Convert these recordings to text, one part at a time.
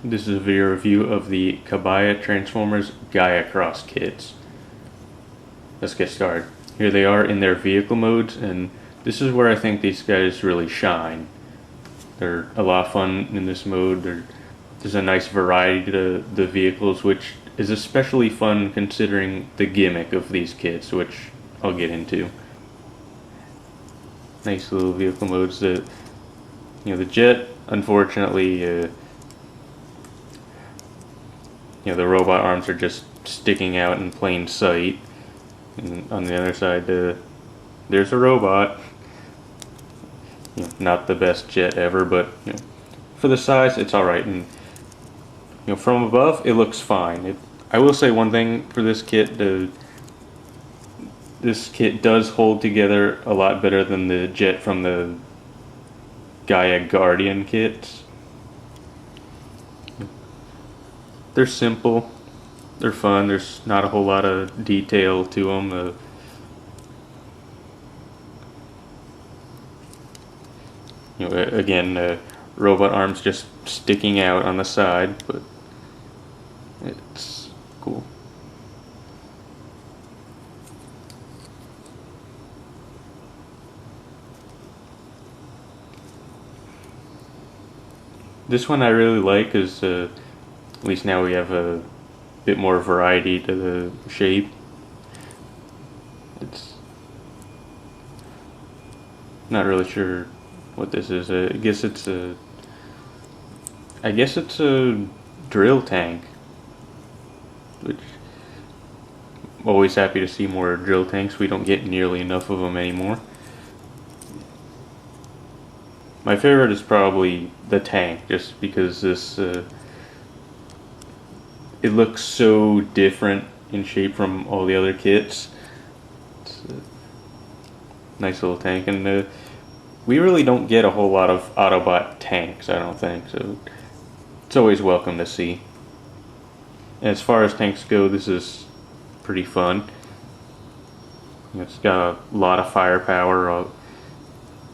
This is a video review of the Kabaya Transformers Gaiacross kits. Let's get started. Here they are in their vehicle modes, and this is where I think these guys really shine. They're a lot of fun in this mode. There's a nice variety to the vehicles, which is especially fun considering the gimmick of these kits, which I'll get into. Nice little vehicle modes. The jet, unfortunately, the robot arms are just sticking out in plain sight. And on the other side, there's a robot. Not the best jet ever, but for the size, it's all right. And from above, it looks fine. I will say one thing for this kit: this kit does hold together a lot better than the jet from the Gaia Guardian kits. They're simple, they're fun, there's not a whole lot of detail to them. Again, robot arms just sticking out on the side, but it's cool. This one I really like because at least now we have a bit more variety to the shape. It's not really sure what this is. I guess it's a drill tank, which I'm always happy to see more drill tanks. We don't get nearly enough of them anymore. My favorite is probably the tank, just because this it looks so different in shape from all the other kits. It's a nice little tank, and we really don't get a whole lot of Autobot tanks, I don't think, so it's always welcome to see. And as far as tanks go, this is pretty fun. It's got a lot of firepower,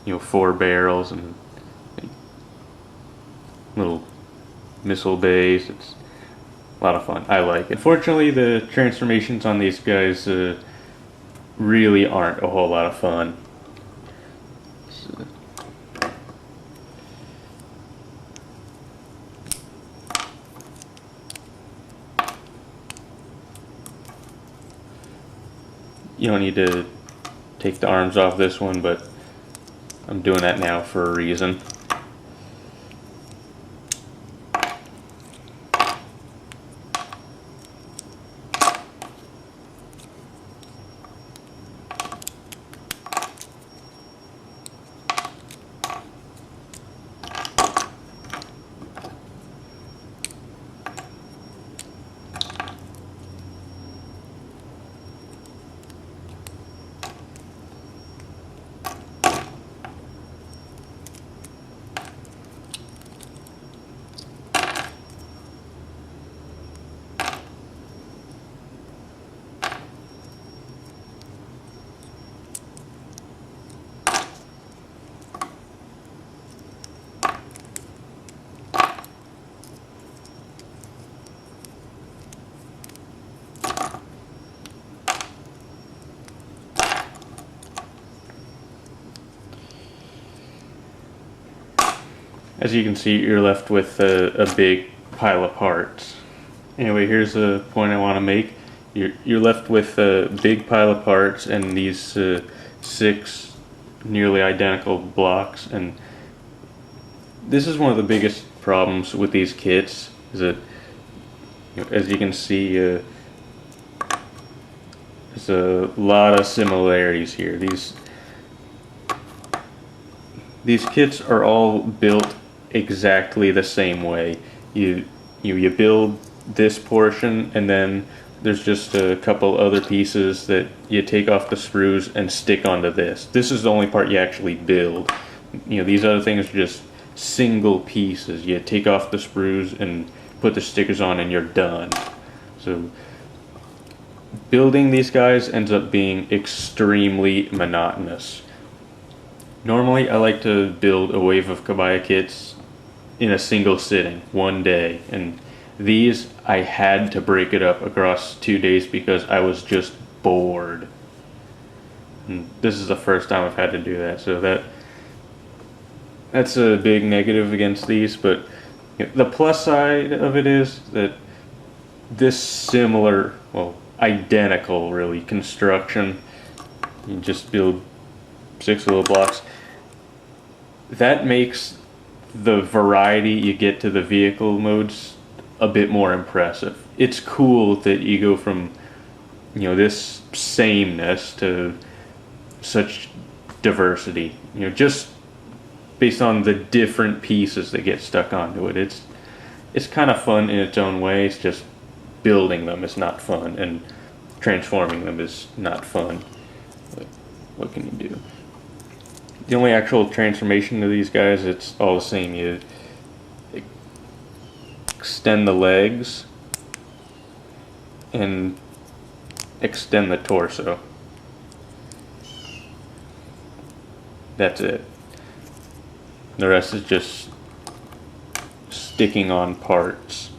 4 barrels and little missile bays. It's a lot of fun. I like it. Unfortunately, the transformations on these guys really aren't a whole lot of fun. You don't need to take the arms off this one, but I'm doing that now for a reason. As you can see, you're left with a big pile of parts. Anyway, here's a point I want to make. You're left with a big pile of parts and these 6 nearly identical blocks. And this is one of the biggest problems with these kits, is that, as you can see, there's a lot of similarities here. These kits are all built exactly the same way. You build this portion, and then there's just a couple other pieces that you take off the screws and stick onto this. This is the only part you actually build. These other things are just single pieces. You take off the screws and put the stickers on, and you're done. So building these guys ends up being extremely monotonous. Normally I like to build a wave of Kabaya kits in a single sitting, one day. And these, I had to break it up across 2 days because I was just bored. And this is the first time I've had to do that, so that's a big negative against these. But the plus side of it is that this similar, well, identical really, construction, you just build 6 little blocks, that makes the variety you get to the vehicle modes a bit more impressive. It's cool that you go from, this sameness to such diversity, just based on the different pieces that get stuck onto it. It's kind of fun in its own way. It's just building them is not fun, and transforming them is not fun. But what can you do? The only actual transformation of these guys, it's all the same. You extend the legs and extend the torso. That's it. The rest is just sticking on parts.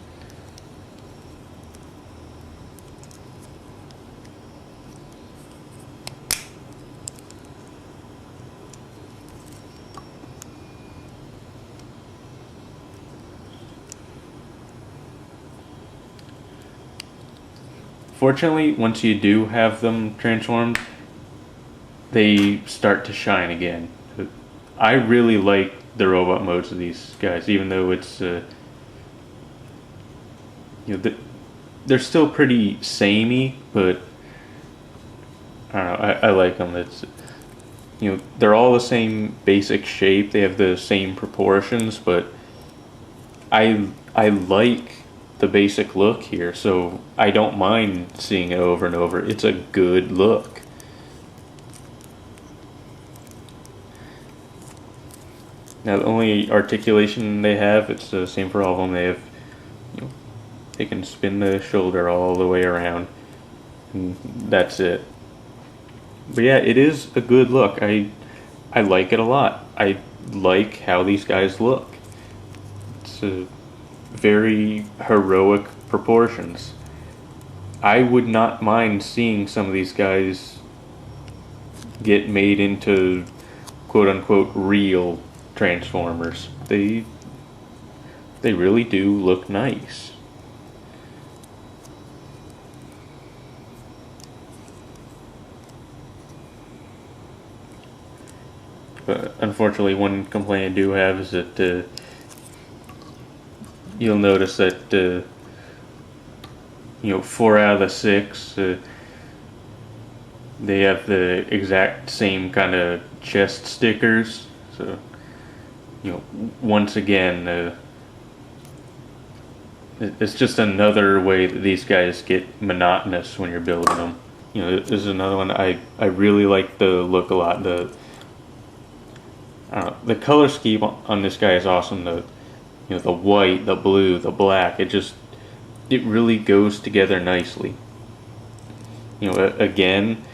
Fortunately, once you do have them transformed, they start to shine again. I really like the robot modes of these guys, even though it's they're still pretty samey, but I don't know, I like them. It's they're all the same basic shape, they have the same proportions, but I like the basic look here, so I don't mind seeing it over and over. It's a good look. Now the only articulation they have, it's the same for all of them. They have, they can spin the shoulder all the way around, and that's it. But yeah, it is a good look. I like it a lot. I like how these guys look. It's a very heroic proportions. I would not mind seeing some of these guys get made into quote-unquote real Transformers. They really do look nice. But unfortunately, one complaint I do have is that you'll notice that 4 out of the 6 they have the exact same kind of chest stickers. So once again, it's just another way that these guys get monotonous when you're building them. This is another one I really like the look a lot. The color scheme on this guy is awesome. The white, the blue, the black, it really goes together nicely. Again,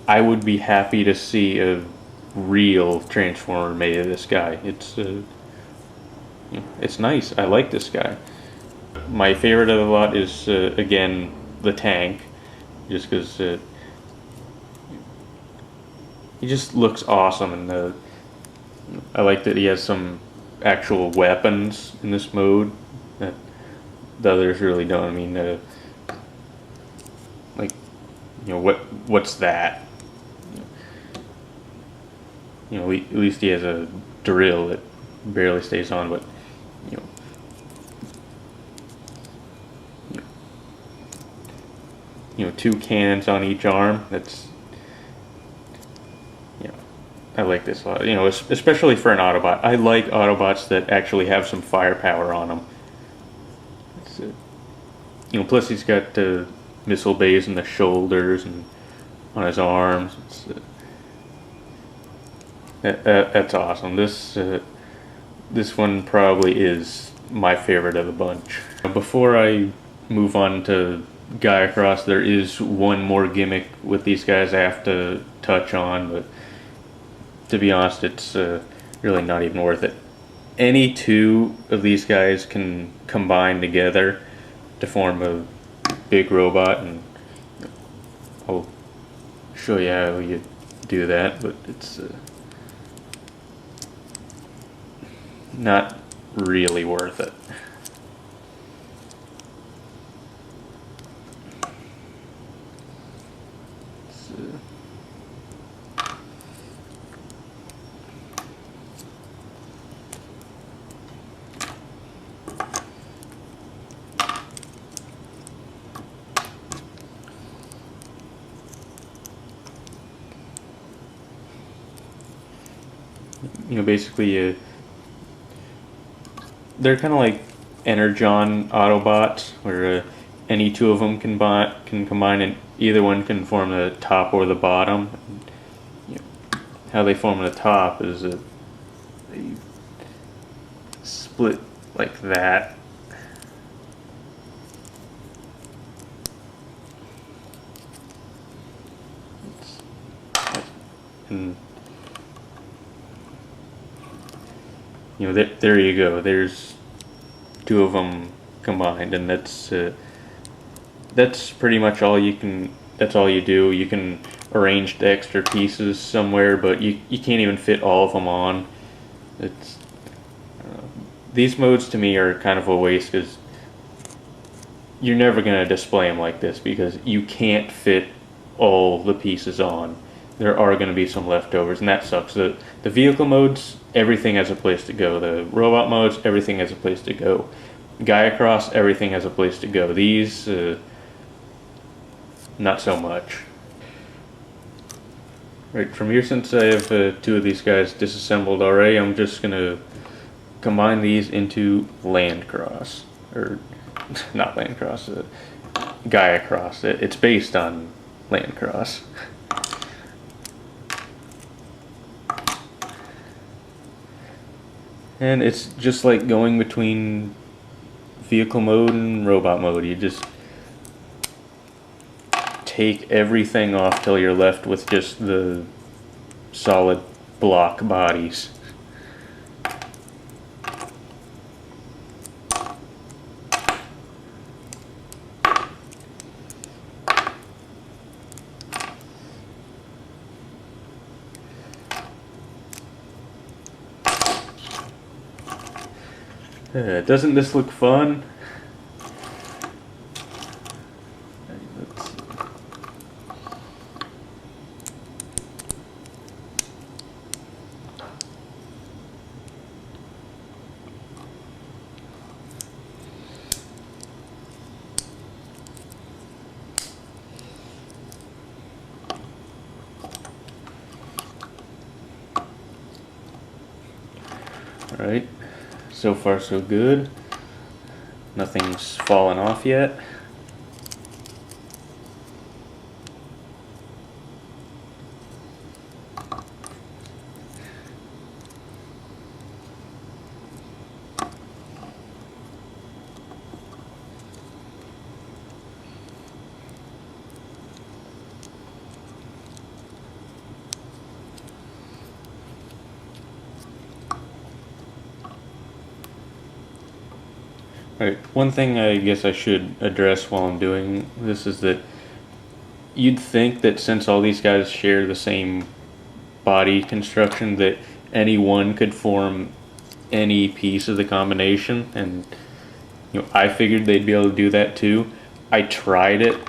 I would be happy to see a real Transformer made of this guy. It's nice. I like this guy. My favorite of the lot is again the tank, just because he just looks awesome, and I like that he has some actual weapons in this mode that the others really don't. I mean, what's that? At least he has a drill that barely stays on, but two cannons on each arm. That's I like this a lot. Especially for an Autobot. I like Autobots that actually have some firepower on them. Plus he's got missile bays in the shoulders and on his arms. That's awesome. This one probably is my favorite of the bunch. Before I move on to Gaiacross, there is one more gimmick with these guys I have to touch on, but to be honest, it's really not even worth it. any two of these guys can combine together to form a big robot, and I'll show you how you do that, but it's not really worth it. Basically, they're kind of like Energon Autobots, where any two of them can combine, and either one can form the top or the bottom. You know, how they form the top is they split like that. And there you go. There's two of them combined, and that's pretty much all you can. That's all you do. You can arrange the extra pieces somewhere, but you can't even fit all of them on. It's these modes to me are kind of a waste, because you're never going to display them like this because you can't fit all the pieces on. There are going to be some leftovers, and that sucks. The vehicle modes, everything has a place to go. The robot modes, everything has a place to go. Gaiacross, everything has a place to go. These, not so much. Right, from here, since I have two of these guys disassembled already, I'm just going to combine these into Landcross. Or, not Landcross, Gaiacross. It's based on Landcross. And it's just like going between vehicle mode and robot mode. You just take everything off till you're left with just the solid block bodies. Doesn't this look fun? Let's see. All right. So far so good. Nothing's fallen off yet. Right. One thing I guess I should address while I'm doing this is that you'd think that since all these guys share the same body construction, that any one could form any piece of the combination, and I figured they'd be able to do that too. I tried it.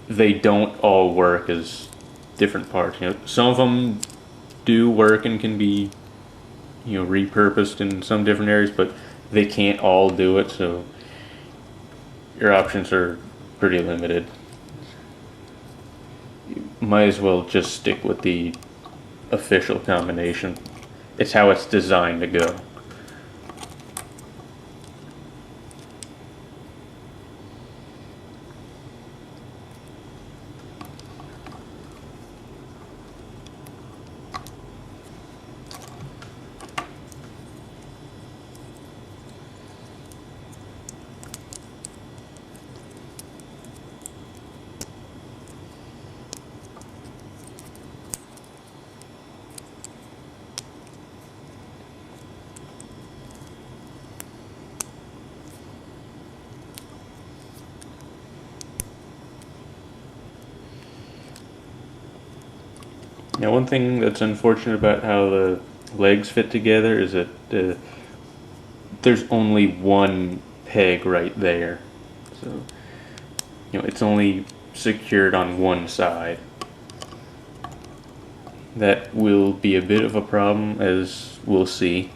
They don't all work as different parts. Some of them do work and can be repurposed in some different areas, but they can't all do it, so your options are pretty limited. You might as well just stick with the official combination. It's how it's designed to go. Now, one thing that's unfortunate about how the legs fit together is that there's only one peg right there. So, it's only secured on one side. That will be a bit of a problem, as we'll see.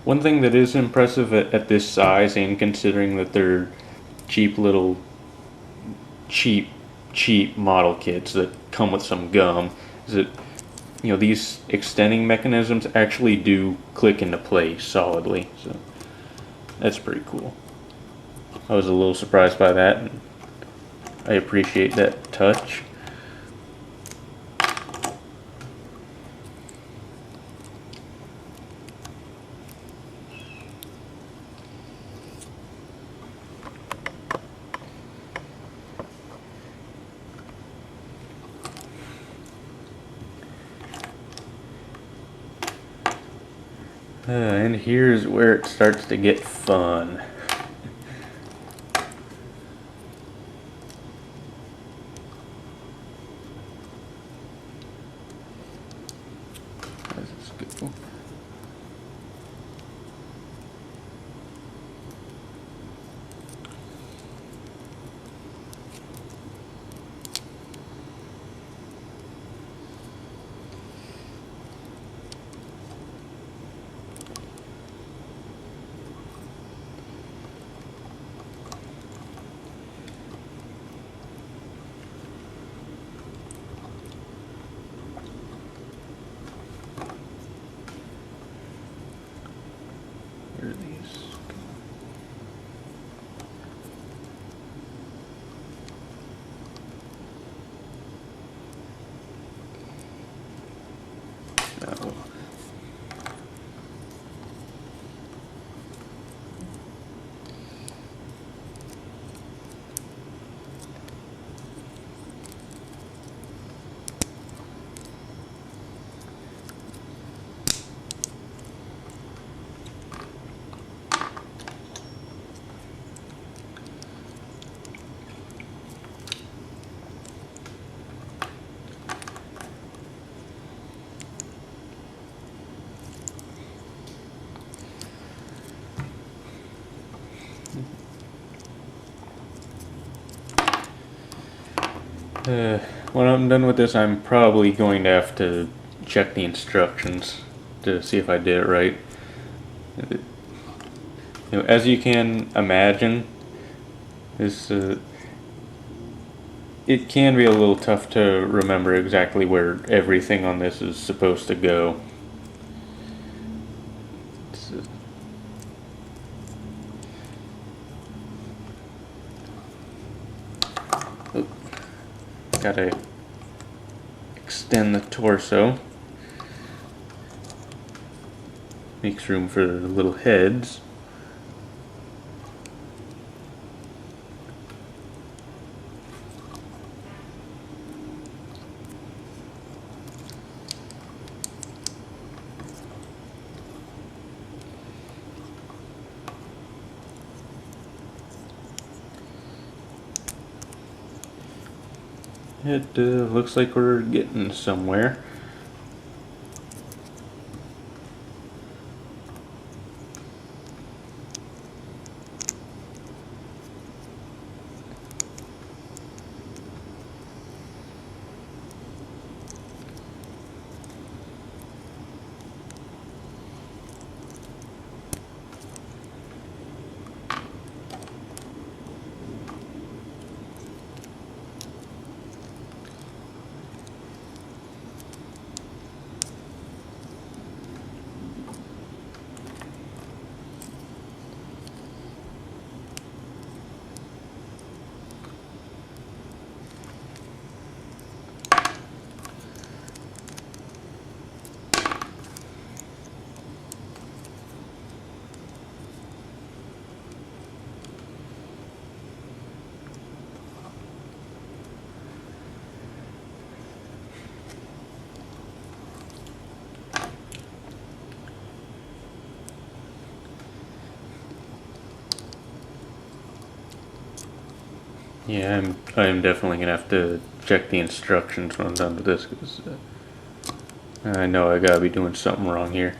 One thing that is impressive at this size, and considering that they're cheap little, cheap model kits that come with some gum, is that these extending mechanisms actually do click into place solidly. So that's pretty cool. I was a little surprised by that, and I appreciate that touch. And here's where it starts to get fun. Let's go. Where are these? Oh. When I'm done with this, I'm probably going to have to check the instructions to see if I did it right. As you can imagine, this it can be a little tough to remember exactly where everything on this is supposed to go. Gotta extend the torso. Makes room for the little heads. It looks like we're getting somewhere. Yeah, I'm definitely gonna have to check the instructions when I'm done with this, because I know I gotta be doing something wrong here.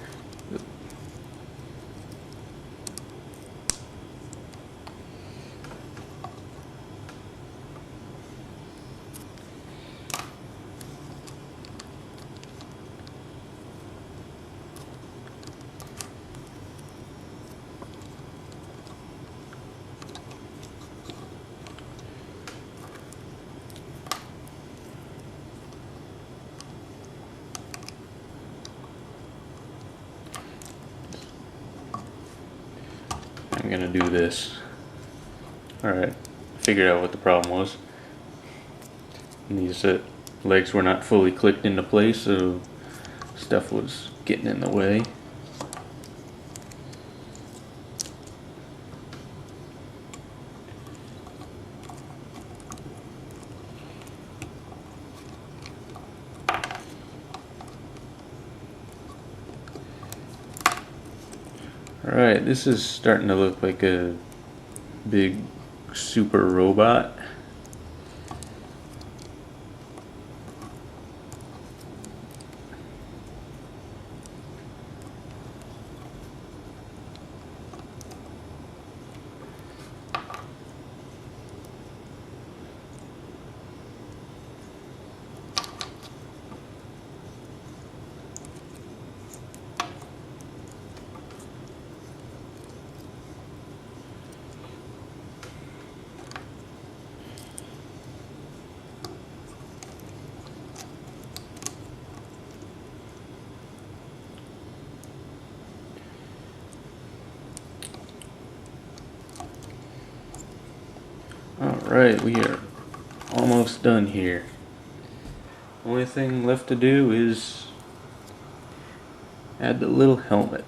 I'm gonna do this. Alright, figured out what the problem was. And these legs were not fully clicked into place, so stuff was getting in the way. Alright, this is starting to look like a big super robot. Alright, we are almost done here. Only thing left to do is add the little helmet.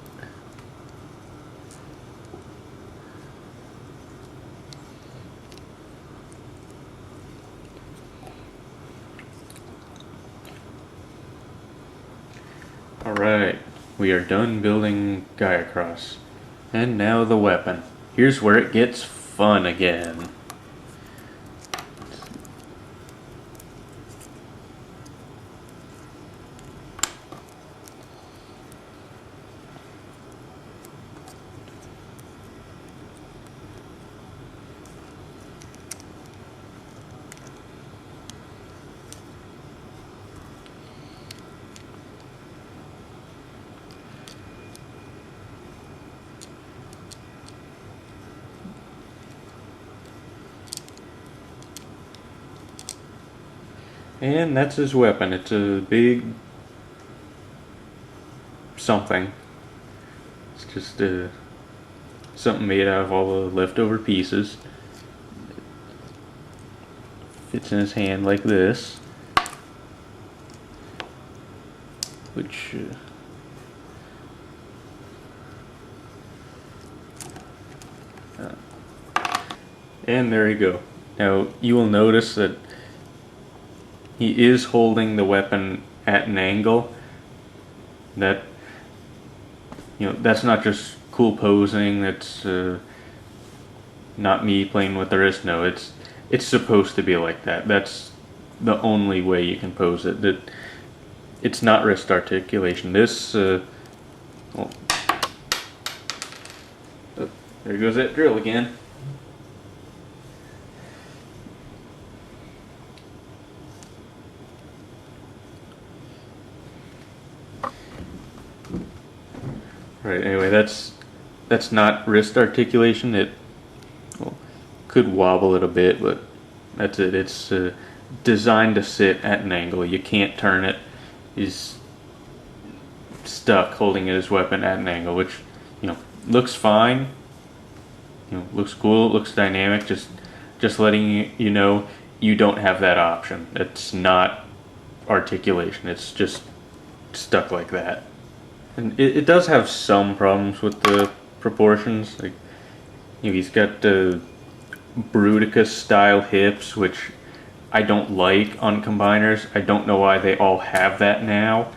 Alright, we are done building Gaiacross. And now the weapon. Here's where it gets fun again. And that's his weapon. It's a big something. It's just something made out of all the leftover pieces. Fits in his hand like this, which and there you go. Now you will notice that he is holding the weapon at an angle. That, that's not just cool posing. That's not me playing with the wrist. No, it's supposed to be like that. That's the only way you can pose it. That it's not wrist articulation. This oh, there goes that drill again. Right, anyway, that's not wrist articulation. It could wobble it a bit, but that's it. It's designed to sit at an angle. You can't turn it. He's stuck holding his weapon at an angle, which, looks fine. Looks cool, looks dynamic. Just letting you know you don't have that option. It's not articulation. It's just stuck like that. And it does have some problems with the proportions. Like, he's got the Bruticus style hips, which I don't like on combiners. I don't know why they all have that now.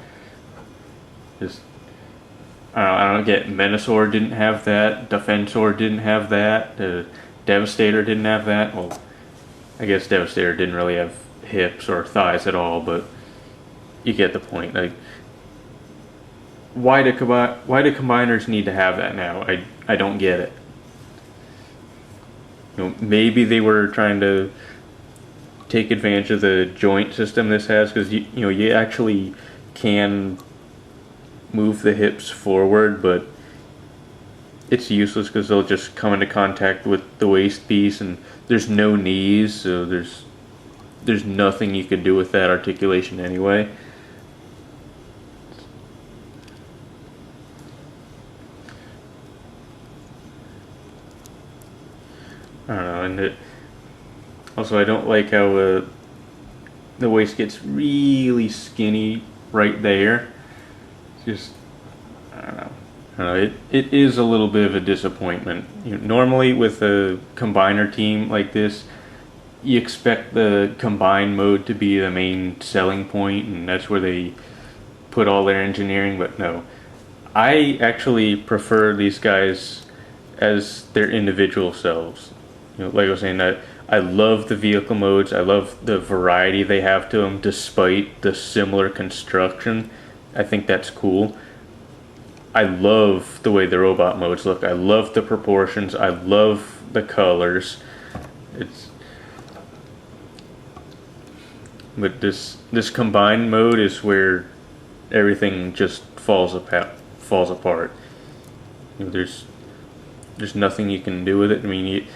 Just, I don't get Menasor didn't have that, Defensor didn't have that, Devastator didn't have that. Well, I guess Devastator didn't really have hips or thighs at all, but you get the point. Like, why do combiners need to have that now? I don't get it. You know, maybe they were trying to take advantage of the joint system this has, because you actually can move the hips forward, but it's useless because they'll just come into contact with the waist piece, and there's no knees, so there's nothing you could do with that articulation anyway. I don't know, and also I don't like how the waist gets really skinny right there. It's just, I don't know. It is a little bit of a disappointment. Normally with a combiner team like this, you expect the combine mode to be the main selling point, and that's where they put all their engineering, but no. I actually prefer these guys as their individual selves. Like I was saying, I love the vehicle modes. I love the variety they have to them despite the similar construction. I think that's cool. I love the way the robot modes look. I love the proportions. I love the colors. But this combined mode is where everything just falls apart. There's nothing you can do with it. I mean,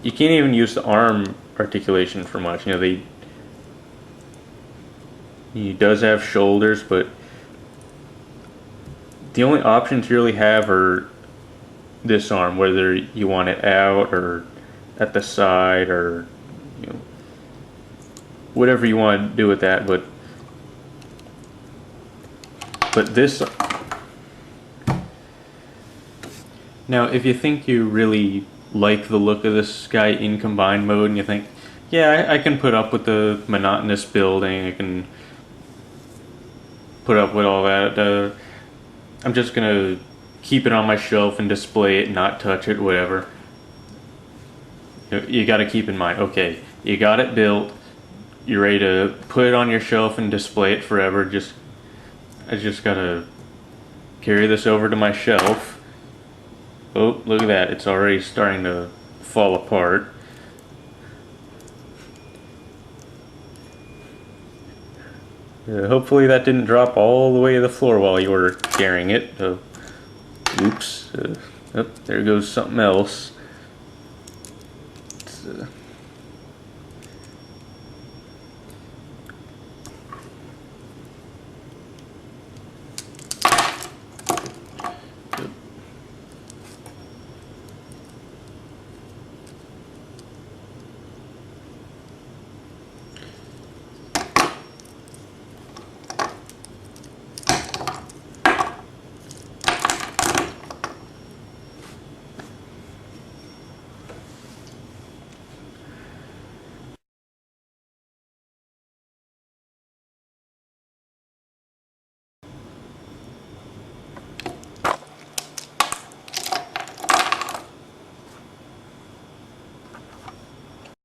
you can't even use the arm articulation for much. He does have shoulders, but the only options you really have are this arm, whether you want it out or at the side, or whatever you want to do with that. But this, now if you think you really like the look of this guy in combined mode, and you think, yeah, I can put up with the monotonous building, I can put up with all that, I'm just gonna keep it on my shelf and display it, not touch it, whatever. You gotta keep in mind, okay, you got it built, you're ready to put it on your shelf and display it forever. I just gotta carry this over to my shelf. Oh, look at that, it's already starting to fall apart. Hopefully that didn't drop all the way to the floor while you were carrying it. Oops. Oh, there goes something else.